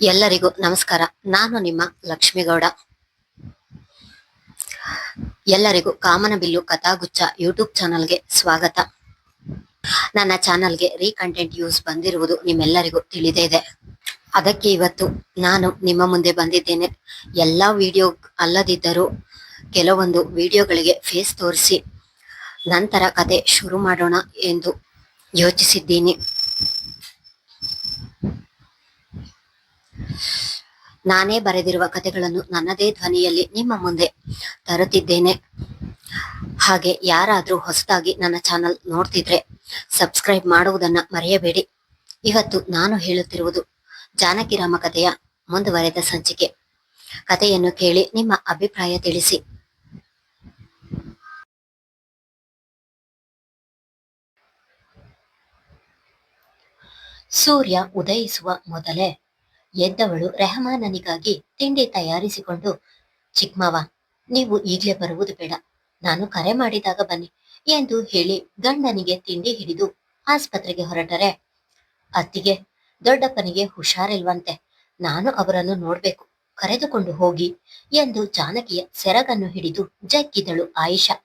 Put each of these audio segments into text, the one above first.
ಎಲ್ಲರಿಗೂ ನಮಸ್ಕಾರ. ನಾನು ನಿಮ್ಮ ಲಕ್ಷ್ಮೀಗೌಡ. ಎಲ್ಲರಿಗೂ ಕಾಮನಬಿಲ್ಲು ಕಥಾಗುಚ್ಛ ಯೂಟ್ಯೂಬ್ ಚಾನಲ್ಗೆ ಸ್ವಾಗತ. ನನ್ನ ಚಾನಲ್ಗೆ ರೀಕಂಟೆಂಟ್ ಯೂಸ್ ಬಂದಿರುವುದು ನಿಮ್ಮೆಲ್ಲರಿಗೂ ತಿಳಿದೇ ಇದೆ. ಅದಕ್ಕೆ ಇವತ್ತು ನಾನು ನಿಮ್ಮ ಮುಂದೆ ಬಂದಿದ್ದೇನೆ. ಎಲ್ಲ ವಿಡಿಯೋ ಅಲ್ಲದಿದ್ದರೂ ಕೆಲವೊಂದು ವಿಡಿಯೋಗಳಿಗೆ ಫೇಸ್ ತೋರಿಸಿ ನಂತರ ಕತೆ ಶುರು ಮಾಡೋಣ ಎಂದು ಯೋಚಿಸಿದ್ದೀನಿ. ನಾನೇ ಬರೆದಿರುವ ಕಥೆಗಳನ್ನು ನನ್ನದೇ ಧ್ವನಿಯಲ್ಲಿ ನಿಮ್ಮ ಮುಂದೆ ತರುತ್ತಿದ್ದೇನೆ. ಹಾಗೆ ಯಾರಾದರೂ ಹೊಸದಾಗಿ ನನ್ನ ಚಾನಲ್ ನೋಡ್ತಿದ್ರೆ ಸಬ್ಸ್ಕ್ರೈಬ್ ಮಾಡುವುದನ್ನ ಮರೆಯಬೇಡಿ. ಇವತ್ತು ನಾನು ಹೇಳುತ್ತಿರುವುದು ಜಾನಕಿರಾಮ ಕಥೆಯ ಮುಂದುವರೆದ ಸಂಚಿಕೆ. ಕಥೆಯನ್ನು ಕೇಳಿ ನಿಮ್ಮ ಅಭಿಪ್ರಾಯ ತಿಳಿಸಿ. ಸೂರ್ಯ ಉದಯಿಸುವ ಮೊದಲೇ ಎದ್ದವಳು ರೆಹಮಾನನಿಗಾಗಿ ತಿಂಡಿ ತಯಾರಿಸಿಕೊಂಡು, ಚಿಕ್ಕಮ್ಮವ, ನೀವು ಈಗ್ಲೇ ಬರುವುದು ಬೇಡ, ನಾನು ಕರೆ ಮಾಡಿದಾಗ ಬನ್ನಿ ಎಂದು ಹೇಳಿ ಗಂಡನಿಗೆ ತಿಂಡಿ ಹಿಡಿದು ಆಸ್ಪತ್ರೆಗೆ ಹೊರಟರೆ, ಅತ್ತಿಗೆ, ದೊಡ್ಡಪ್ಪನಿಗೆ ಹುಷಾರಿಲ್ವಂತೆ, ನಾನು ಅವರನ್ನು ನೋಡ್ಬೇಕು, ಕರೆದುಕೊಂಡು ಹೋಗಿ ಎಂದು ಜಾನಕಿಯ ಸೆರಗನ್ನು ಹಿಡಿದು ಜಗ್ಗಿದಳು ಆಯಿಷಾ.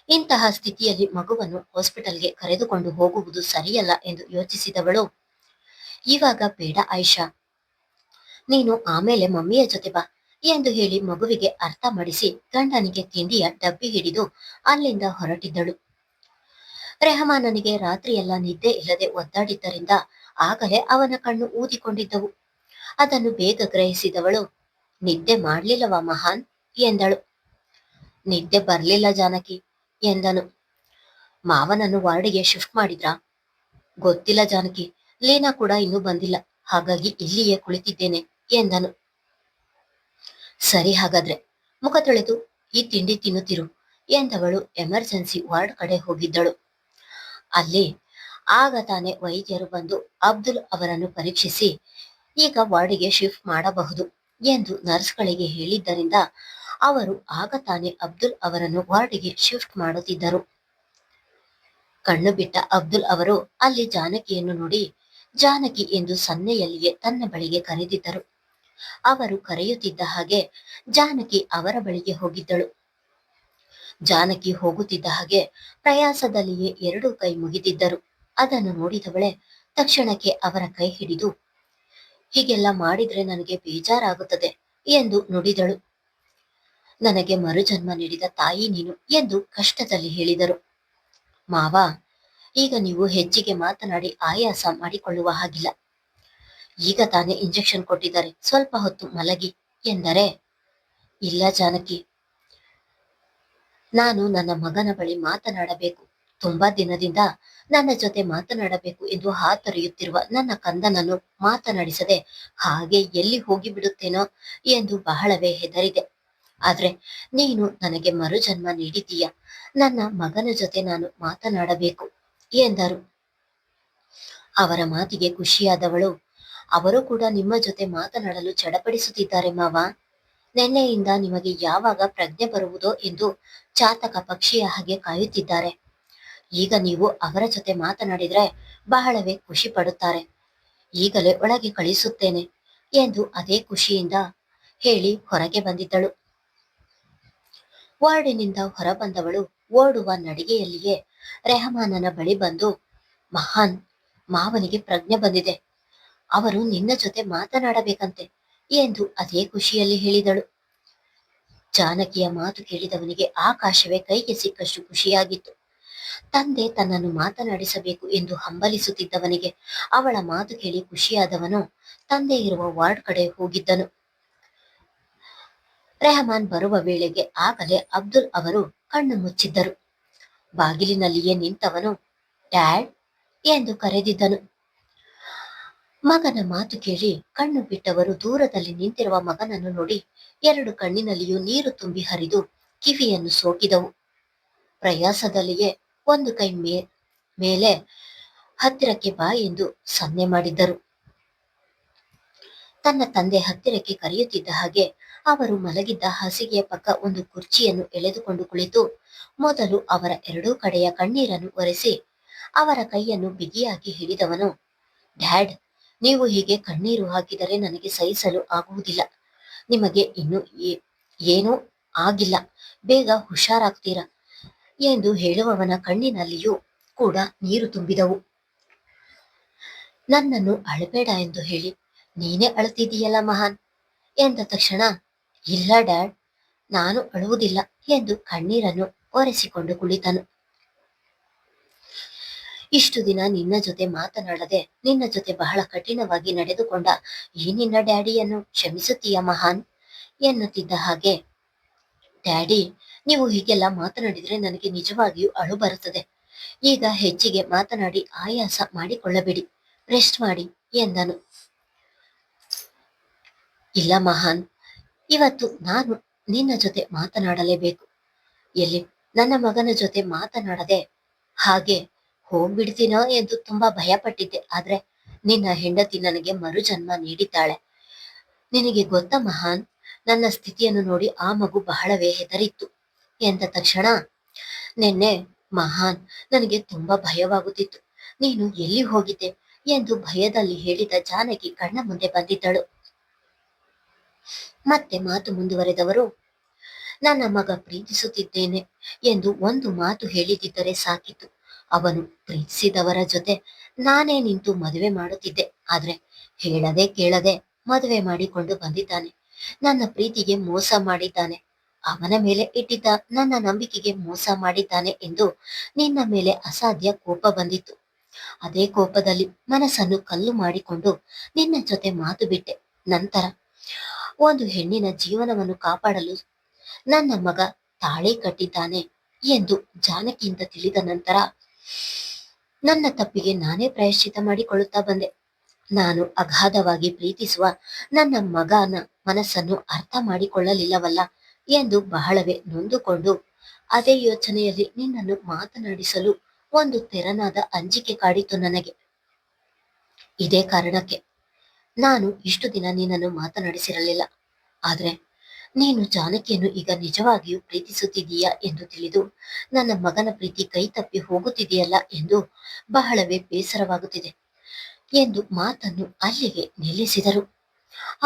ಇಂತಹ ಸ್ಥಿತಿಯಲ್ಲಿ ಮಗುವನ್ನು ಹಾಸ್ಪಿಟಲ್ಗೆ ಕರೆದುಕೊಂಡು ಹೋಗುವುದು ಸರಿಯಲ್ಲ ಎಂದು ಯೋಚಿಸಿದವಳು, ಇವಾಗ ಬೇಡ ಆಯಿಷಾ, ನೀನು ಆಮೇಲೆ ಮಮ್ಮಿಯ ಜೊತೆ ಬಾ ಎಂದು ಹೇಳಿ ಮಗುವಿಗೆ ಅರ್ಥ ಮಾಡಿಸಿ ಗಂಡನಿಗೆ ತಿಂಡಿಯ ಡಬ್ಬಿ ಹಿಡಿದು ಅಲ್ಲಿಂದ ಹೊರಟಿದ್ದಳು. ರೆಹಮಾನನಿಗೆ ರಾತ್ರಿಯೆಲ್ಲ ನಿದ್ದೆ ಇಲ್ಲದೆ ಒದ್ದಾಡಿದ್ದರಿಂದ ಆಗಲೇ ಅವನ ಕಣ್ಣು ಊದಿಕೊಂಡಿದ್ದವು. ಅದನ್ನು ಬೇಗ ಗ್ರಹಿಸಿದವಳು, ನಿದ್ದೆ ಮಾಡ್ಲಿಲ್ಲವಾ ಮಹಾನ್ ಎಂದಳು. ನಿದ್ದೆ ಬರ್ಲಿಲ್ಲ ಜಾನಕಿ ಎಂದನು. ಮಾವನನ್ನು ವಾರ್ಡಿಗೆ ಶಿಫ್ಟ್ ಮಾಡಿದ್ರಾ? ಗೊತ್ತಿಲ್ಲ ಜಾನಕಿ, ಲೀನಾ ಕೂಡ ಇನ್ನೂ ಬಂದಿಲ್ಲ, ಹಾಗಾಗಿ ಇಲ್ಲಿಯೇ ಕುಳಿತಿದ್ದೇನೆ ಎಂದನು. ಸರಿ, ಹಾಗಾದ್ರೆ ಮುಖ ತೊಳೆದು ಈ ತಿಂಡಿ ತಿನ್ನುತ್ತಿರು ಎಂದವಳು ಎಮರ್ಜೆನ್ಸಿ ವಾರ್ಡ್ ಕಡೆ ಹೋಗಿದ್ದಳು. ಅಲ್ಲಿ ಆಗ ತಾನೇ ವೈದ್ಯರು ಬಂದು ಅಬ್ದುಲ್ ಅವರನ್ನು ಪರೀಕ್ಷಿಸಿ ಈಗ ವಾರ್ಡಿಗೆ ಶಿಫ್ಟ್ ಮಾಡಬಹುದು ಎಂದು ನರ್ಸ್ಗಳಿಗೆ ಹೇಳಿದ್ದರಿಂದ ಅವರು ಆಗ ತಾನೇ ಅಬ್ದುಲ್ ಅವರನ್ನು ವಾರ್ಡಿಗೆ ಶಿಫ್ಟ್ ಮಾಡುತ್ತಿದ್ದರು. ಕಣ್ಣು ಬಿಟ್ಟ ಅಬ್ದುಲ್ ಅವರು ಅಲ್ಲಿ ಜಾನಕಿಯನ್ನು ನೋಡಿ ಜಾನಕಿ ಎಂದು ಸನ್ನೆಯಲ್ಲಿಯೇ ತನ್ನ ಬಳಿಗೆ ಕರೆದಿದ್ದರು. ಅವರು ಕರೆಯುತ್ತಿದ್ದ ಹಾಗೆ ಜಾನಕಿ ಅವರ ಬಳಿಗೆ ಹೋಗಿದ್ದಳು. ಜಾನಕಿ ಹೋಗುತ್ತಿದ್ದ ಹಾಗೆ ಪ್ರಯಾಸದಲ್ಲಿಯೇ ಎರಡೂ ಕೈ ಮುಗಿದಿದ್ದರು. ಅದನ್ನು ನೋಡಿದವಳೆ ತಕ್ಷಣಕ್ಕೆ ಅವರ ಕೈ ಹಿಡಿದು, ಹೀಗೆಲ್ಲ ಮಾಡಿದ್ರೆ ನನಗೆ ಬೇಜಾರಾಗುತ್ತದೆ ಎಂದು ನುಡಿದಳು. ನನಗೆ ಮರುಜನ್ಮ ನೀಡಿದ ತಾಯಿ ನೀನು ಎಂದು ಕಷ್ಟದಲ್ಲಿ ಹೇಳಿದರು. ಮಾವ, ಈಗ ನೀವು ಹೆಚ್ಚಿಗೆ ಮಾತನಾಡಿ ಆಯಾಸ ಮಾಡಿಕೊಳ್ಳುವ ಹಾಗಿಲ್ಲ, ಈಗ ತಾನೇ ಇಂಜೆಕ್ಷನ್ ಕೊಟ್ಟಿದ್ದಾರೆ, ಸ್ವಲ್ಪ ಹೊತ್ತು ಮಲಗಿ ಎಂದರೆ, ಇಲ್ಲ ಜಾನಕಿ, ನಾನು ನನ್ನ ಮಗನ ಬಳಿ ಮಾತನಾಡಬೇಕು, ತುಂಬಾ ದಿನದಿಂದ ನನ್ನ ಜೊತೆ ಮಾತನಾಡಬೇಕು ಎಂದು ಹಾತೊರೆಯುತ್ತಿರುವ ನನ್ನ ಕಂದನನ್ನು ಮಾತನಾಡಿಸದೆ ಹಾಗೆ ಎಲ್ಲಿ ಹೋಗಿಬಿಡುತ್ತೇನೋ ಎಂದು ಬಹಳವೇ ಹೆದರಿದೆ. ಆದ್ರೆ ನೀನು ನನಗೆ ಮರುಜನ್ಮ ನೀಡಿದ್ದೀಯ, ನನ್ನ ಮಗನ ಜೊತೆ ನಾನು ಮಾತನಾಡಬೇಕು ಎಂದರು. ಅವರ ಮಾತಿಗೆ ಖುಷಿಯಾದವಳು, ಅವರು ಕೂಡ ನಿಮ್ಮ ಜೊತೆ ಮಾತನಾಡಲು ಚಡಪಡಿಸುತ್ತಿದ್ದಾರೆ ಮಾವ, ನಿನ್ನೆಯಿಂದ ನಿಮಗೆ ಯಾವಾಗ ಪ್ರಜ್ಞೆ ಬರುವುದೋ ಎಂದು ಚಾತಕ ಪಕ್ಷಿಯ ಹಾಗೆ ಕಾಯುತ್ತಿದ್ದಾರೆ. ಈಗ ನೀವು ಅವರ ಜೊತೆ ಮಾತನಾಡಿದ್ರೆ ಬಹಳವೇ ಖುಷಿ ಪಡುತ್ತಾರೆ, ಈಗಲೇ ಒಳಗೆ ಕಳಿಸುತ್ತೇನೆ ಎಂದು ಅದೇ ಖುಷಿಯಿಂದ ಹೇಳಿ ಹೊರಗೆ ಬಂದಿದ್ದಳು. ವಾರ್ಡಿನಿಂದ ಹೊರಬಂದವಳು ಓಡುವ ನಡಿಗೆಯಲ್ಲಿಯೇ ರೆಹಮಾನನ ಬಳಿ ಬಂದು, ಮಹಾನ್, ಮಾವನಿಗೆ ಪ್ರಜ್ಞೆ ಬಂದಿದೆ, ಅವರು ನಿನ್ನ ಜೊತೆ ಮಾತನಾಡಬೇಕಂತೆ ಎಂದು ಅದೇ ಖುಷಿಯಲ್ಲಿ ಹೇಳಿದಳು. ಜಾನಕಿಯ ಮಾತು ಕೇಳಿದವನಿಗೆ ಆಕಾಶವೇ ಕೈಗೆ ಸಿಕ್ಕಷ್ಟು ಖುಷಿಯಾಗಿತ್ತು. ತಂದೆ ತನ್ನನ್ನು ಮಾತನಾಡಿಸಬೇಕು ಎಂದು ಹಂಬಲಿಸುತ್ತಿದ್ದವನಿಗೆ ಅವಳ ಮಾತು ಕೇಳಿ ಖುಷಿಯಾದವನು ತಂದೆ ಇರುವ ವಾರ್ಡ್ ಕಡೆ ಹೋಗಿದ್ದನು. ರೆಹಮಾನ್ ಬರುವ ವೇಳೆಗೆ ಆಗಲೇ ಅಬ್ದುಲ್ ಅವರು ಕಣ್ಣು ಮುಚ್ಚಿದ್ದರು. ಬಾಗಿಲಿನಲ್ಲಿಯೇ ನಿಂತವನು ಡ್ಯಾಡ್ ಎಂದು ಕರೆದಿದ್ದನು. ಮಗನ ಮಾತು ಕೇಳಿ ಕಣ್ಣು ಬಿಟ್ಟವರು ದೂರದಲ್ಲಿ ನಿಂತಿರುವ ಮಗನನ್ನು ನೋಡಿ ಎರಡು ಕಣ್ಣಿನಲ್ಲಿಯೂ ನೀರು ತುಂಬಿ ಹರಿದು ಕಿವಿಯನ್ನು ಸೋಕಿದವು. ಪ್ರಯಾಸದಲ್ಲಿಯೇ ಒಂದು ಕೈ ಮೇಲೆ ಹತ್ತಿರಕ್ಕೆ ಬಾ ಎಂದು ಸನ್ನೆ ಮಾಡಿದ್ದರು. ತನ್ನ ತಂದೆ ಹತ್ತಿರಕ್ಕೆ ಕರೆಯುತ್ತಿದ್ದ ಹಾಗೆ ಅವರು ಮಲಗಿದ್ದ ಹಾಸಿಗೆಯ ಪಕ್ಕ ಒಂದು ಕುರ್ಚಿಯನ್ನು ಎಳೆದುಕೊಂಡು ಕುಳಿತು ಮೊದಲು ಅವರ ಎರಡೂ ಕಡೆಯ ಕಣ್ಣೀರನ್ನು ಒರೆಸಿ ಅವರ ಕೈಯನ್ನು ಬಿಗಿಯಾಗಿ ಹಿಡಿದವನು, ಡ್ಯಾಡ್, ನೀವು ಹೀಗೆ ಕಣ್ಣೀರು ಹಾಕಿದರೆ ನನಗೆ ಸಹಿಸಲು ಆಗುವುದಿಲ್ಲ. ನಿಮಗೆ ಇನ್ನು ಏನೂ ಆಗಿಲ್ಲ, ಬೇಗ ಹುಷಾರಾಗ್ತೀರಾ ಎಂದು ಹೇಳುವವನ ಕಣ್ಣಿನಲ್ಲಿಯೂ ಕೂಡ ನೀರು ತುಂಬಿದವು. ನನ್ನನ್ನು ಅಳಬೇಡ ಎಂದು ಹೇಳಿ ನೀನೇ ಅಳುತ್ತಿದ್ದೀಯಲ್ಲ ಮಹಾನ್ ಎಂದ ತಕ್ಷಣ, ಇಲ್ಲ ಡ್ಯಾಡ್, ನಾನು ಅಳುವುದಿಲ್ಲ ಎಂದು ಕಣ್ಣೀರನ್ನು ಒರೆಸಿಕೊಂಡು ಕುಳಿತನು. ಇಷ್ಟು ದಿನ ನಿನ್ನ ಜೊತೆ ಮಾತನಾಡದೆ ನಿನ್ನ ಜೊತೆ ಬಹಳ ಕಠಿಣವಾಗಿ ನಡೆದುಕೊಂಡ ಈ ನಿನ್ನ ಡ್ಯಾಡಿಯನ್ನು ಕ್ಷಮಿಸುತ್ತೀಯ ಮಹಾನ್ ಎನ್ನುತ್ತಿದ್ದ ಹಾಗೆ, ಡ್ಯಾಡಿ, ನೀವು ಹೀಗೆಲ್ಲ ಮಾತನಾಡಿದ್ರೆ ನನಗೆ ನಿಜವಾಗಿಯೂ ಅಳು ಬರುತ್ತದೆ. ಈಗ ಹೆಚ್ಚಿಗೆ ಮಾತನಾಡಿ ಆಯಾಸ ಮಾಡಿಕೊಳ್ಳಬೇಡಿ, ರೆಸ್ಟ್ ಮಾಡಿ ಎಂದನು. ಇಲ್ಲ ಮಹಾನ್, ಇವತ್ತು ನಾನು ನಿನ್ನ ಜೊತೆ ಮಾತನಾಡಲೇಬೇಕು. ಎಲ್ಲಿ ನನ್ನ ಮಗನ ಜೊತೆ ಮಾತನಾಡದೆ ಹಾಗೆ ಹೋಗ್ಬಿಡ್ತೀನೋ ಎಂದು ತುಂಬಾ ಭಯಪಟ್ಟಿದ್ದೆ. ಆದ್ರೆ ನಿನ್ನ ಹೆಂಡತಿ ನನಗೆ ಮರುಜನ್ಮ ನೀಡಿದ್ದಾಳೆ. ನಿನಗೆ ಗೊತ್ತಾ ಮಹಾನ್, ನನ್ನ ಸ್ಥಿತಿಯನ್ನು ನೋಡಿ ಆ ಮಗು ಬಹಳವೇ ಹೆದರಿತ್ತು ಎಂದ ತಕ್ಷಣ, ನಿನ್ನೆ ಮಹಾನ್, ನನಗೆ ತುಂಬಾ ಭಯವಾಗುತ್ತಿತ್ತು. ನೀನು ಎಲ್ಲಿ ಹೋಗಿದ್ದೆ ಎಂದು ಭಯದಲ್ಲಿ ಹೇಳಿದ ಜಾನಕಿ ಕಣ್ಣ ಮುಂದೆ ಬಂದಿದ್ದಳು. ಮತ್ತೆ ಮಾತು ಮುಂದುವರೆದವರು, ನನ್ನ ಮಗ ಪ್ರೀತಿಸುತ್ತಿದ್ದೇನೆ ಎಂದು ಒಂದು ಮಾತು ಹೇಳಿದಿದ್ದರೆ ಸಾಕಿತ್ತು. ಅವನು ಪ್ರೀತಿಸಿದವರ ಜೊತೆ ನಾನೇ ನಿಂತು ಮದುವೆ ಮಾಡುತ್ತಿದ್ದೆ. ಆದ್ರೆ ಹೇಳದೆ ಕೇಳದೆ ಮದುವೆ ಮಾಡಿಕೊಂಡು ಬಂದಿದ್ದಾನೆ. ನನ್ನ ಪ್ರೀತಿಗೆ ಮೋಸ ಮಾಡಿದ್ದಾನೆ. ಅವನ ಮೇಲೆ ಇಟ್ಟಿದ್ದ ನನ್ನ ನಂಬಿಕೆಗೆ ಮೋಸ ಮಾಡಿದ್ದಾನೆ ಎಂದು ನಿನ್ನ ಮೇಲೆ ಅಸಾಧ್ಯ ಕೋಪ ಬಂದಿತ್ತು. ಅದೇ ಕೋಪದಲ್ಲಿ ಮನಸ್ಸನ್ನು ಕಲ್ಲು ಮಾಡಿಕೊಂಡು ನಿನ್ನ ಜೊತೆ ಮಾತು ಬಿಟ್ಟೆ. ನಂತರ ಒಂದು ಹೆಣ್ಣಿನ ಜೀವನವನ್ನು ಕಾಪಾಡಲು ನನ್ನ ಮಗ ತಾಳಿ ಕಟ್ಟಿದ್ದಾನೆ ಎಂದು ಜಾನಕಿಯಿಂದ ತಿಳಿದ ನಂತರ ನನ್ನ ತಪ್ಪಿಗೆ ನಾನೇ ಪ್ರಾಯಶ್ಚಿತ ಮಾಡಿಕೊಳ್ಳುತ್ತಾ ಬಂದೆ. ನಾನು ಅಗಾಧವಾಗಿ ಪ್ರೀತಿಸುವ ನನ್ನ ಮಗನ ಮನಸ್ಸನ್ನು ಅರ್ಥ ಮಾಡಿಕೊಳ್ಳಲಿಲ್ಲವಲ್ಲ ಎಂದು ಬಹಳವೇ ನೊಂದುಕೊಂಡು ಅದೇ ಯೋಚನೆಯಲ್ಲಿ ನಿನ್ನನ್ನು ಮಾತನಾಡಿಸಲು ಒಂದು ತೆರನಾದ ಅಂಜಿಕೆ ಕಾಡಿತು ನನಗೆ. ಇದೇ ಕಾರಣಕ್ಕೆ ನಾನು ಇಷ್ಟು ದಿನ ನಿನ್ನನ್ನು ಮಾತನಾಡಿಸಿರಲಿಲ್ಲ. ಆದ್ರೆ ನೀನು ಜಾನಕಿಯನ್ನು ಈಗ ನಿಜವಾಗಿಯೂ ಪ್ರೀತಿಸುತ್ತಿದ್ದೀಯಾ ಎಂದು ತಿಳಿದು ನನ್ನ ಮಗನ ಪ್ರೀತಿ ಕೈ ತಪ್ಪಿ ಹೋಗುತ್ತಿದೆಯಲ್ಲ ಎಂದು ಬಹಳವೇ ಬೇಸರವಾಗುತ್ತಿದೆ ಎಂದು ಮಾತನ್ನು ಅಲ್ಲಿಗೆ ನಿಲ್ಲಿಸಿದರು.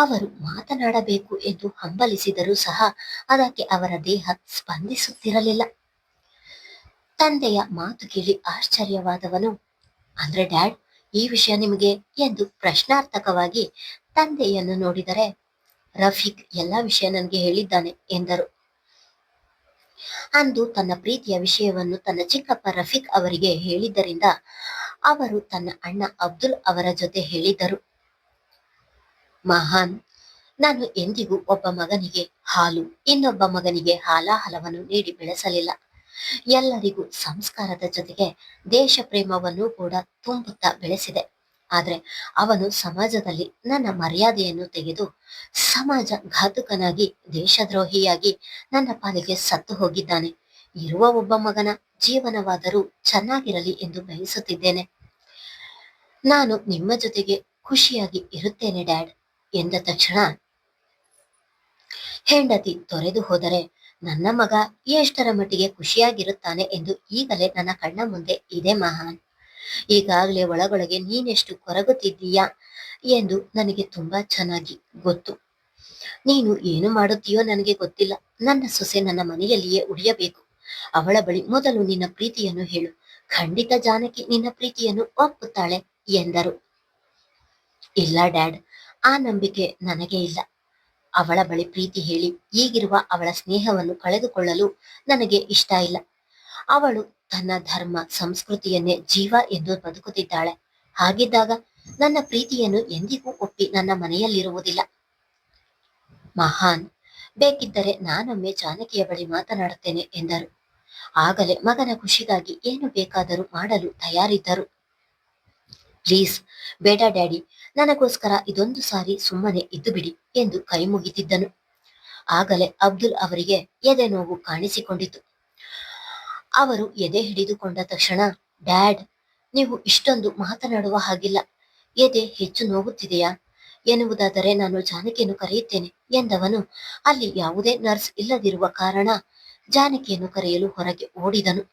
ಅವರು ಮಾತನಾಡಬೇಕು ಎಂದು ಹಂಬಲಿಸಿದರೂ ಸಹ ಅದಕ್ಕೆ ಅವರ ದೇಹ ಸ್ಪಂದಿಸುತ್ತಿರಲಿಲ್ಲ. ತಂದೆಯ ಮಾತು ಕೇಳಿ ಆಶ್ಚರ್ಯವಾದವನು, ಅಂದ್ರೆ ಡ್ಯಾಡ್, ಈ ವಿಷಯ ನಿಮಗೆ ಎಂದು ಪ್ರಶ್ನಾರ್ಥಕವಾಗಿ ತಂದೆಯನ್ನು ನೋಡಿದರೆ, ರಫೀಕ್ ಎಲ್ಲ ವಿಷಯ ನನಗೆ ಹೇಳಿದ್ದಾನೆ ಎಂದರು. ಅಂದು ತನ್ನ ಪ್ರೀತಿಯ ವಿಷಯವನ್ನು ತನ್ನ ಚಿಕ್ಕಪ್ಪ ರಫೀಕ್ ಅವರಿಗೆ ಹೇಳಿದ್ದರಿಂದ ಅವರು ತನ್ನ ಅಣ್ಣ ಅಬ್ದುಲ್ ಅವರ ಜೊತೆ ಹೇಳಿದ್ದರು. ಮಹಾನ್, ನಾನು ಎಂದಿಗೂ ಒಬ್ಬ ಮಗನಿಗೆ ಹಾಲು, ಇನ್ನೊಬ್ಬ ಮಗನಿಗೆ ಹಾಲಾಹಲವನ್ನು ನೀಡಿ ಬೆಳೆಸಲಿಲ್ಲ. ಎಲ್ಲರಿಗೂ ಸಂಸ್ಕಾರದ ಜೊತೆಗೆ ದೇಶ ಪ್ರೇಮವನ್ನು ಕೂಡ ತುಂಬುತ್ತಾ ಬೆಳೆಸಿದೆ. ಆದ್ರೆ ಅವನು ಸಮಾಜದಲ್ಲಿ ನನ್ನ ಮರ್ಯಾದೆಯನ್ನು ತೆಗೆದು ಸಮಾಜ ಘಾತುಕನಾಗಿ ದೇಶದ್ರೋಹಿಯಾಗಿ ನನ್ನ ಪಾಲಿಗೆ ಸತ್ತು ಹೋಗಿದ್ದಾನೆ. ಇರುವ ಒಬ್ಬ ಮಗನ ಜೀವನವಾದರೂ ಚೆನ್ನಾಗಿರಲಿ ಎಂದು ಬಯಸುತ್ತಿದ್ದೇನೆ. ನಾನು ನಿಮ್ಮ ಜೊತೆಗೆ ಖುಷಿಯಾಗಿ ಇರುತ್ತೇನೆ ಡ್ಯಾಡ್ ಎಂದ ತಕ್ಷಣ, ಹೆಂಡತಿ ತೊರೆದು ಹೋದರೆ ನನ್ನ ಮಗ ಎಷ್ಟರ ಮಟ್ಟಿಗೆ ಖುಷಿಯಾಗಿರುತ್ತಾನೆ ಎಂದು ಈಗಲೇ ನನ್ನ ಕಣ್ಣ ಮುಂದೆ ಇದೆ ಮಹಾನ್. ಈಗಾಗಲೇ ಒಳಗೊಳಗೆ ನೀನೆಷ್ಟು ಕೊರಗುತ್ತಿದ್ದೀಯಾ ಎಂದು ನನಗೆ ತುಂಬಾ ಚೆನ್ನಾಗಿ ಗೊತ್ತು. ನೀನು ಏನು ಮಾಡುತ್ತೀಯೋ ನನಗೆ ಗೊತ್ತಿಲ್ಲ. ನನ್ನ ಸೊಸೆ ನನ್ನ ಮನೆಯಲ್ಲಿಯೇ ಉಳಿಯಬೇಕು. ಅವಳ ಬಳಿ ಮೊದಲು ನಿನ್ನ ಪ್ರೀತಿಯನ್ನು ಹೇಳು. ಖಂಡಿತ ಜಾನಕಿ ನಿನ್ನ ಪ್ರೀತಿಯನ್ನು ಒಪ್ಪುತ್ತಾಳೆ ಎಂದರು. ಇಲ್ಲ ಡ್ಯಾಡ್, ಆ ನಂಬಿಕೆ ನನಗೆ ಇಲ್ಲ. ಅವಳ ಬಳಿ ಪ್ರೀತಿ ಹೇಳಿ ಈಗಿರುವ ಅವಳ ಸ್ನೇಹವನ್ನು ಕಳೆದುಕೊಳ್ಳಲು ನನಗೆ ಇಷ್ಟ ಇಲ್ಲ. ಅವಳು ತನ್ನ ಧರ್ಮ ಸಂಸ್ಕೃತಿಯನ್ನೇ ಜೀವ ಎಂದು ಬದುಕುತ್ತಿದ್ದಾಳೆ. ಹಾಗಿದ್ದಾಗ ನನ್ನ ಪ್ರೀತಿಯನ್ನು ಎಂದಿಗೂ ಒಪ್ಪಿ ನನ್ನ ಮನೆಯಲ್ಲಿರುವುದಿಲ್ಲ. ಮಹಾನ್, ಬೇಕಿದ್ದರೆ ನಾನೊಮ್ಮೆ ಜಾನಕಿಯ ಬಳಿ ಮಾತನಾಡುತ್ತೇನೆ ಎಂದರು. ಆಗಲೇ ಮಗನ ಖುಷಿಗಾಗಿ ಏನು ಬೇಕಾದರೂ ಮಾಡಲು ತಯಾರಿದ್ದರು. ಪ್ಲೀಸ್ ಬೇಡ ಡ್ಯಾಡಿ, ನನಗೋಸ್ಕರ ಇದೊಂದು ಸಾರಿ ಸುಮ್ಮನೆ ಇದ್ದು ಬಿಡಿ ಎಂದು ಕೈ ಮುಗಿತಿದ್ದನು. ಆಗಲೇ ಅಬ್ದುಲ್ ಅವರಿಗೆ ಎದೆ ನೋವು ಕಾಣಿಸಿಕೊಂಡಿತು. ಅವರು ಎದೆ ಹಿಡಿದುಕೊಂಡ ತಕ್ಷಣ, ಡ್ಯಾಡ್, ನೀವು ಇಷ್ಟೊಂದು ಮಾತನಾಡುವ ಹಾಗಿಲ್ಲ. ಎದೆ ಹೆಚ್ಚು ನೋವುತ್ತಿದೆಯಾ ಎನ್ನುವುದಾದರೆ ನಾನು ಜಾನಕಿಯನ್ನು ಕರೆಯುತ್ತೇನೆ ಎಂದವನು ಅಲ್ಲಿ ಯಾವುದೇ ನರ್ಸ್ ಇಲ್ಲದಿರುವ ಕಾರಣ ಜಾನಕಿಯನ್ನು ಕರೆಯಲು ಹೊರಗೆ ಓಡಿದನು.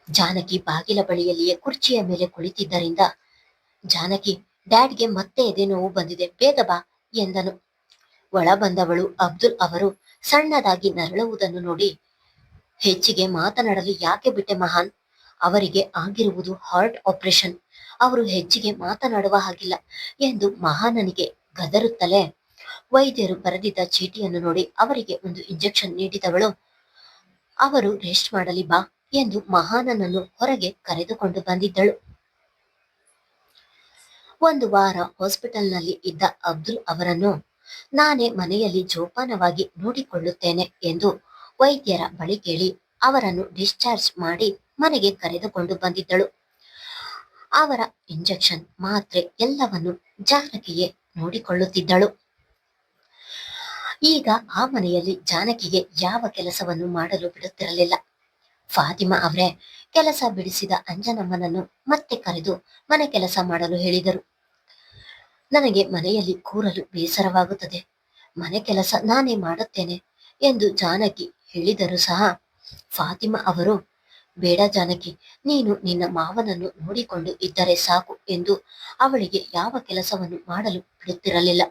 ಜಾನಕಿ ಬಾಗಿಲ ಬಳಿಯಲ್ಲಿಯೇ ಕುರ್ಚಿಯ ಮೇಲೆ ಕುಳಿತಿದ್ದರಿಂದ, ಜಾನಕಿ, ಡ್ಯಾಡ್ಗೆ ಮತ್ತೆ ಎದೆ ನೋವು ಬಂದಿದೆ, ಬೇಗ ಬಾ ಎಂದನು. ಒಳ ಬಂದವಳು ಅಬ್ದುಲ್ ಅವರು ಸಣ್ಣದಾಗಿ ನರಳುವುದನ್ನು ನೋಡಿ, ಹೆಚ್ಚಿಗೆ ಮಾತನಾಡಲು ಯಾಕೆ ಬಿಟ್ಟೆ ಮಹಾನ್? ಅವರಿಗೆ ಆಗಿರುವುದು ಹಾರ್ಟ್ ಆಪರೇಷನ್. ಅವರು ಹೆಚ್ಚಿಗೆ ಮಾತನಾಡುವ ಹಾಗಿಲ್ಲ ಎಂದು ಮಹಾನನಿಗೆ ಗದರುತ್ತಲೇ ವೈದ್ಯರು ಬರೆದಿದ್ದ ಚೀಟಿಯನ್ನು ನೋಡಿ ಅವರಿಗೆ ಒಂದು ಇಂಜೆಕ್ಷನ್ ನೀಡಿದವಳು, ಅವರು ರೆಸ್ಟ್ ಮಾಡಲಿ ಬಾ ಎಂದು ಮಹಾನನನ್ನು ಹೊರಗೆ ಕರೆದುಕೊಂಡು ಬಂದಿದ್ದಳು. ಒಂದು ವಾರ ಹಾಸ್ಪಿಟಲ್ನಲ್ಲಿ ಇದ್ದ ಅಬ್ದುಲ್ ಅವರನ್ನು ನಾನೇ ಮನೆಯಲ್ಲಿ ಜೋಪಾನವಾಗಿ ನೋಡಿಕೊಳ್ಳುತ್ತೇನೆ ಎಂದು ವೈದ್ಯರ ಬಳಿ ಕೇಳಿ ಅವರನ್ನು ಡಿಸ್ಚಾರ್ಜ್ ಮಾಡಿ ಮನೆಗೆ ಕರೆದುಕೊಂಡು ಬಂದಿದ್ದಳು. ಅವರ ಇಂಜೆಕ್ಷನ್, ಮಾತ್ರೆ ಎಲ್ಲವನ್ನು ಜಾನಕಿಯೇ ನೋಡಿಕೊಳ್ಳುತ್ತಿದ್ದಳು. ಈಗ ಆ ಮನೆಯಲ್ಲಿ ಜಾನಕಿಗೆ ಯಾವ ಕೆಲಸವನ್ನು ಮಾಡಲು ಬಿಡುತ್ತಿರಲಿಲ್ಲ. ಫಾತಿಮಾ ಅವರೇ ಕೆಲಸ ಬಿಡಿಸಿದ ಅಂಜನಮ್ಮನನ್ನು ಮತ್ತೆ ಕರೆದು ಮನೆ ಕೆಲಸ ಮಾಡಲು ಹೇಳಿದರು. ನನಗೆ ಮನೆಯಲ್ಲಿ ಕೂರಲು ಬೇಸರವಾಗುತ್ತದೆ, ಮನೆ ಕೆಲಸ ನಾನೇ ಮಾಡುತ್ತೇನೆ ಎಂದು ಜಾನಕಿ ಹೇಳಿದರೂ ಸಹ ಫಾತಿಮಾ ಅವರು, ಬೇಡ ಜಾನಕಿ, ನೀನು ನಿನ್ನ ಮಾವನನ್ನು ನೋಡಿಕೊಂಡು ಇದ್ದರೆ ಸಾಕು ಎಂದು ಅವಳಿಗೆ ಯಾವ ಕೆಲಸವನ್ನು ಮಾಡಲು ಬಿಡುತ್ತಿರಲಿಲ್ಲ.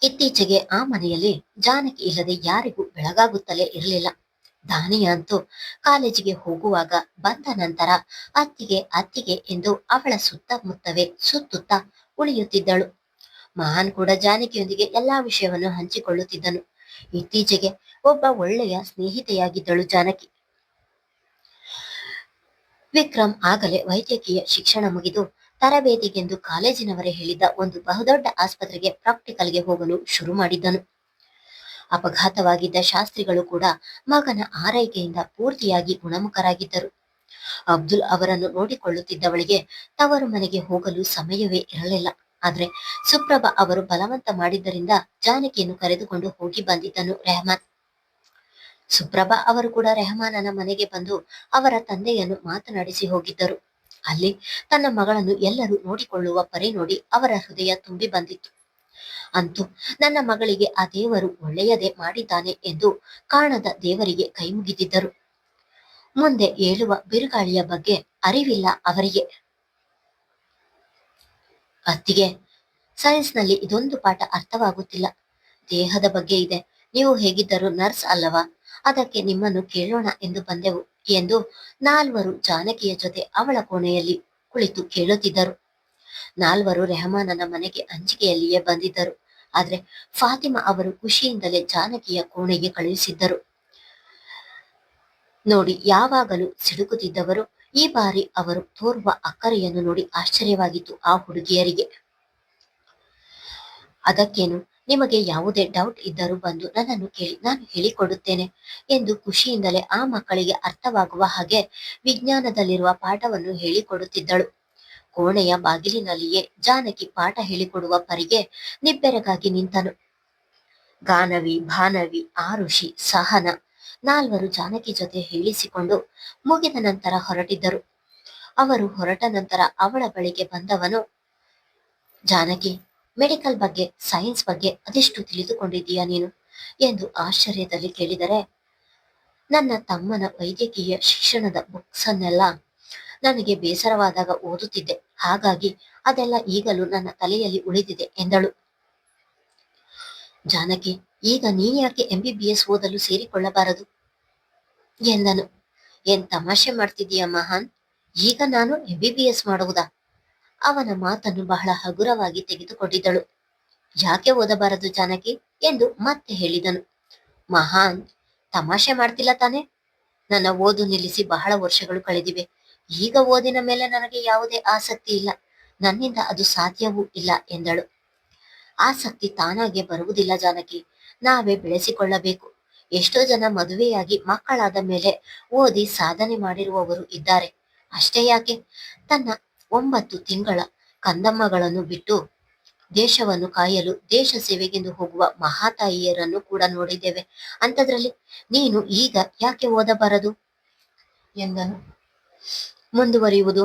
ಇತ್ತೀಚೆಗೆ ಆ ಮನೆಯಲ್ಲಿ ಜಾನಕಿ ಇಲ್ಲದೆ ಯಾರಿಗೂ ಬೆಳಗಾಗುತ್ತಲೇ ಇರಲಿಲ್ಲ. ದಾನಿಯ ಅಂತೂ ಕಾಲೇಜಿಗೆ ಹೋಗುವಾಗ ಬಂದ ನಂತರ ಅತ್ತಿಗೆ ಅತ್ತಿಗೆ ಎಂದು ಅವಳ ಸುತ್ತಮುತ್ತವೇ ಸುತ್ತುತ್ತಾ ಉಳಿಯುತ್ತಿದ್ದಳು. ಮಹಾನ್ ಕೂಡ ಜಾನಕಿಯೊಂದಿಗೆ ಎಲ್ಲಾ ವಿಷಯವನ್ನು ಹಂಚಿಕೊಳ್ಳುತ್ತಿದ್ದನು. ಇತ್ತೀಚೆಗೆ ಒಬ್ಬ ಒಳ್ಳೆಯ ಸ್ನೇಹಿತೆಯಾಗಿದ್ದಳು ಜಾನಕಿ. ವಿಕ್ರಮ್ ಆಗಲೇ ವೈದ್ಯಕೀಯ ಶಿಕ್ಷಣ ಮುಗಿದು ತರಬೇತಿಗೆಂದು ಕಾಲೇಜಿನವರೇ ಹೇಳಿದ್ದ ಒಂದು ಬಹುದೊಡ್ಡ ಆಸ್ಪತ್ರೆಗೆ ಪ್ರಾಕ್ಟಿಕಲ್ಗೆ ಹೋಗಲು ಶುರು ಮಾಡಿದ್ದನು. ಅಪಘಾತವಾಗಿದ್ದ ಶಾಸ್ತ್ರಿಗಳು ಕೂಡ ಮಗನ ಆರೈಕೆಯಿಂದ ಪೂರ್ತಿಯಾಗಿ ಗುಣಮುಖರಾಗಿದ್ದರು. ಅಬ್ದುಲ್ ಅವರನ್ನು ನೋಡಿಕೊಳ್ಳುತ್ತಿದ್ದವಳಿಗೆ ತವರು ಮನೆಗೆ ಹೋಗಲು ಸಮಯವೇ ಇರಲಿಲ್ಲ. ಆದ್ರೆ ಸುಪ್ರಭಾ ಅವರು ಬಲವಂತ ಮಾಡಿದ್ದರಿಂದ ಜಾನಕಿಯನ್ನು ಕರೆದುಕೊಂಡು ಹೋಗಿ ಬಂದಿದ್ದನು ರೆಹಮಾನ್. ಸುಪ್ರಭಾ ಅವರು ಕೂಡ ರೆಹಮಾನನ ಮನೆಗೆ ಬಂದು ಅವರ ತಂದೆಯನ್ನು ಮಾತನಾಡಿಸಿ ಹೋಗಿದ್ದರು. ಅಲ್ಲಿ ತನ್ನ ಮಗಳನ್ನು ಎಲ್ಲರೂ ನೋಡಿಕೊಳ್ಳುವ ಪರಿ ನೋಡಿ ಅವರ ಹೃದಯ ತುಂಬಿ ಬಂದಿತ್ತು. ಅಂತೂ ನನ್ನ ಮಗಳಿಗೆ ಆ ದೇವರು ಒಳ್ಳೆಯದೇ ಮಾಡಿದ್ದಾನೆ ಎಂದು ಕಾಣದ ದೇವರಿಗೆ ಕೈ ಮುಗಿದಿದ್ದರು. ಮುಂದೆ ಏಳುವ ಬಿರುಗಾಳಿಯ ಬಗ್ಗೆ ಅರಿವಿಲ್ಲ ಅವರಿಗೆ. ಅತ್ತಿಗೆ, ಸೈನ್ಸ್ನಲ್ಲಿ ಇದೊಂದು ಪಾಠ ಅರ್ಥವಾಗುತ್ತಿಲ್ಲ. ದೇಹದ ಬಗ್ಗೆ ಇದೆ. ನೀವು ಹೇಗಿದ್ದರೂ ನರ್ಸ್ ಅಲ್ಲವಾ, ಅದಕ್ಕೆ ನಿಮ್ಮನ್ನು ಕೇಳೋಣ ಎಂದು ಬಂದೆವು ಎಂದು ನಾಲ್ವರು ಜಾನಕಿಯ ಜೊತೆ ಅವಳ ಕೋಣೆಯಲ್ಲಿ ಕುಳಿತು ಕೇಳುತ್ತಿದ್ದರು. ನಾಲ್ವರು ರೆಹಮಾನನ ಮನೆಗೆ ಅಂಜಿಕೆಯಲ್ಲಿಯೇ ಬಂದಿದ್ದರು. ಆದ್ರೆ ಫಾತಿಮಾ ಅವರು ಖುಷಿಯಿಂದಲೇ ಜಾನಕಿಯ ಕೋಣೆಗೆ ಕಳುಹಿಸಿದ್ದರು. ನೋಡಿ ಯಾವಾಗಲೂ ಸಿಡುಕುತ್ತಿದ್ದವರು ಈ ಬಾರಿ ಅವರು ತೋರುವ ಅಕ್ಕರೆಯನ್ನು ನೋಡಿ ಆಶ್ಚರ್ಯವಾಗಿತ್ತು ಆ ಹುಡುಗಿಯರಿಗೆ. ಅದಕ್ಕೇನು, ನಿಮಗೆ ಯಾವುದೇ ಡೌಟ್ ಇದ್ದರೂ ಬಂದು ನನ್ನನ್ನು ಕೇಳಿ, ನಾನು ಹೇಳಿಕೊಡುತ್ತೇನೆ ಎಂದು ಖುಷಿಯಿಂದಲೇ ಆ ಮಕ್ಕಳಿಗೆ ಅರ್ಥವಾಗುವ ಹಾಗೆ ವಿಜ್ಞಾನದಲ್ಲಿರುವ ಪಾಠವನ್ನು ಹೇಳಿಕೊಡುತ್ತಿದ್ದಳು. ಕೋಣೆಯ ಬಾಗಿಲಿನಲ್ಲಿಯೇ ಜಾನಕಿ ಪಾಠ ಹೇಳಿಕೊಡುವ ಪರಿಗೆ ನಿಬ್ಬೆರಗಾಗಿ ನಿಂತನು. ಗಾನವಿ, ಭಾನವಿ, ಆರುಷಿ, ಸಹನ ನಾಲ್ವರು ಜಾನಕಿ ಜೊತೆ ಹೇಳಿಸಿಕೊಂಡು ಮುಗಿದ ನಂತರ ಹೊರಟಿದ್ದರು. ಅವರು ಹೊರಟ ನಂತರ ಅವಳ ಬಳಿಗೆ ಬಂದವನು, ಜಾನಕಿ, ಮೆಡಿಕಲ್ ಬಗ್ಗೆ, ಸೈನ್ಸ್ ಬಗ್ಗೆ ಅದೆಷ್ಟು ತಿಳಿದುಕೊಂಡಿದ್ದೀಯಾ ನೀನು ಎಂದು ಆಶ್ಚರ್ಯದಲ್ಲಿ ಕೇಳಿದರೆ, ನನ್ನ ತಮ್ಮನ ವೈದ್ಯಕೀಯ ಶಿಕ್ಷಣದ ಬುಕ್ಸನ್ನೆಲ್ಲ ನನಗೆ ಬೇಸರವಾದಾಗ ಓದುತ್ತಿದ್ದೆ, ಹಾಗಾಗಿ ಅದೆಲ್ಲ ಈಗಲೂ ನನ್ನ ತಲೆಯಲ್ಲಿ ಉಳಿದಿದೆ ಎಂದಳು. ಜಾನಕಿ, ಈಗ ನೀನ್ಯಾಕೆ MBBS ಓದಲು ಸೇರಿಕೊಳ್ಳಬಾರದು ಎಂದನು. ಏನ್ ತಮಾಷೆ ಮಾಡ್ತಿದ್ದೀಯ ಮಹಾನ್, ಈಗ ನಾನು MBBS ಮಾಡುವುದಾ? ಅವನ ಮಾತನ್ನು ಬಹಳ ಹಗುರವಾಗಿ ತೆಗೆದುಕೊಂಡಿದ್ದಳು. ಯಾಕೆ ಓದಬಾರದು ಜಾನಕಿ ಎಂದು ಮತ್ತೆ ಹೇಳಿದನು. ಮಹಾನ್, ತಮಾಷೆ ಮಾಡ್ತಿಲ್ಲ ತಾನೆ? ನನ್ನ ಓದು ನಿಲ್ಲಿಸಿ ಬಹಳ ವರ್ಷಗಳು ಕಳೆದಿವೆ. ಈಗ ಓದಿನ ಮೇಲೆ ನನಗೆ ಯಾವುದೇ ಆಸಕ್ತಿ ಇಲ್ಲ, ನನ್ನಿಂದ ಅದು ಸಾಧ್ಯವೂ ಇಲ್ಲ ಎಂದಳು. ಆಸಕ್ತಿ ತಾನಾಗೆ ಬರುವುದಿಲ್ಲ ಜಾನಕಿ, ನಾವೇ ಬೆಳೆಸಿಕೊಳ್ಳಬೇಕು. ಎಷ್ಟೋ ಜನ ಮದುವೆಯಾಗಿ ಮಕ್ಕಳಾದ ಮೇಲೆ ಓದಿ ಸಾಧನೆ ಮಾಡಿರುವವರು ಇದ್ದಾರೆ. ಅಷ್ಟೇ ಯಾಕೆ, ತನ್ನ 9 ತಿಂಗಳ ಕಂದಮ್ಮಗಳನ್ನು ಬಿಟ್ಟು ದೇಶವನ್ನು ಕಾಯಲು ದೇಶ ಸೇವೆಗೆಂದು ಹೋಗುವ ಮಹಾತಾಯಿಯರನ್ನು ಕೂಡ ನೋಡಿದ್ದೇವೆ. ಅಂಥದ್ರಲ್ಲಿ ನೀನು ಈಗ ಯಾಕೆ ಓದಬಾರದು ಎಂದನು. ಮುಂದುವರಿಯುವುದು.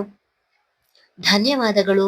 ಧನ್ಯವಾದಗಳು.